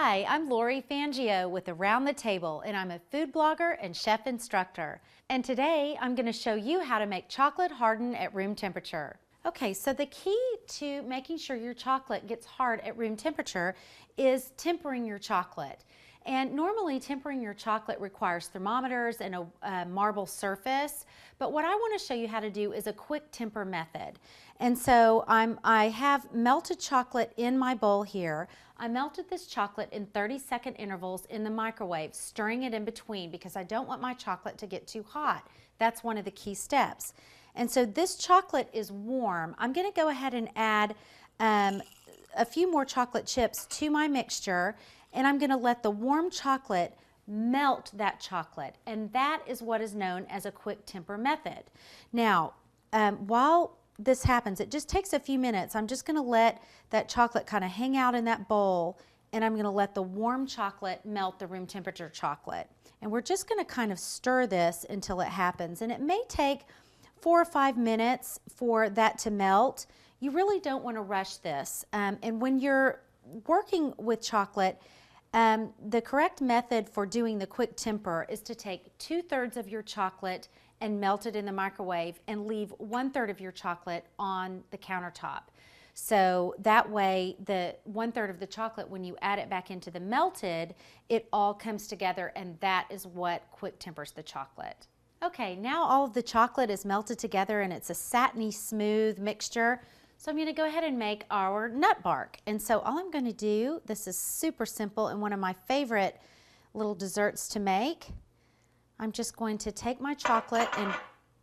Hi, I'm Lori Fangio with Around the Table, and I'm a food blogger and chef instructor. And today I'm going to show you how to make chocolate harden at room temperature. Okay, so the key to making sure your chocolate gets hard at room temperature is tempering your chocolate. And normally tempering your chocolate requires thermometers and a marble surface, but what I want to show you how to do is a quick temper method. And so I have melted chocolate in my bowl here. I melted this chocolate in 30-second intervals in the microwave, stirring it in between because I don't want my chocolate to get too hot. That's one of the key steps. And so this chocolate is warm. I'm going to go ahead and add a few more chocolate chips to my mixture, and I'm going to let the warm chocolate melt that chocolate, and that is what is known as a quick temper method. Now, while this happens, it just takes a few minutes. I'm just going to let that chocolate kind of hang out in that bowl, and I'm going to let the warm chocolate melt the room temperature chocolate. And we're just going to kind of stir this until it happens, and it may take 4 or 5 minutes for that to melt. You really don't want to rush this. And when you're working with chocolate, the correct method for doing the quick temper is to take 2/3 of your chocolate and melt it in the microwave and leave 1/3 of your chocolate on the countertop. So that way the 1/3 of the chocolate, when you add it back into the melted, it all comes together, and that is what quick tempers the chocolate. Okay, now all of the chocolate is melted together and it's a satiny smooth mixture. So I'm going to go ahead and make our nut bark. And so all I'm going to do, this is super simple and one of my favorite little desserts to make. I'm just going to take my chocolate and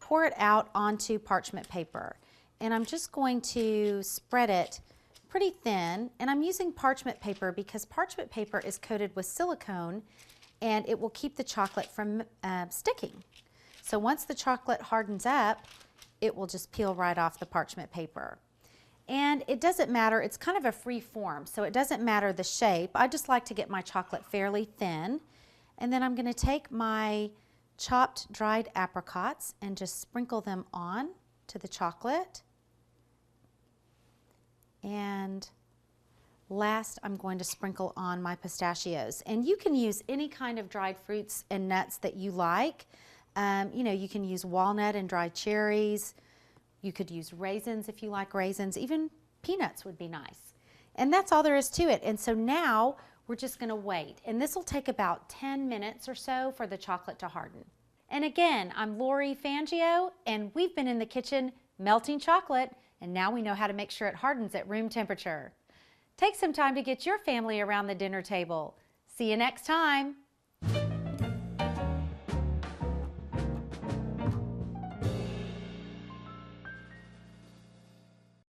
pour it out onto parchment paper. And I'm just going to spread it pretty thin. And I'm using parchment paper because parchment paper is coated with silicone and it will keep the chocolate from sticking. So once the chocolate hardens up, it will just peel right off the parchment paper. And it doesn't matter, it's kind of a free form, so it doesn't matter the shape. I just like to get my chocolate fairly thin. And then I'm going to take my chopped dried apricots and just sprinkle them on to the chocolate. And last, I'm going to sprinkle on my pistachios. And you can use any kind of dried fruits and nuts that you like. You know, you can use walnut and dried cherries. You could use raisins if you like raisins. Even peanuts would be nice. And that's all there is to it. And so now we're just going to wait. And this will take about 10 minutes or so for the chocolate to harden. And again, I'm Lori Fangio, and we've been in the kitchen melting chocolate, and now we know how to make sure it hardens at room temperature. Take some time to get your family around the dinner table. See you next time.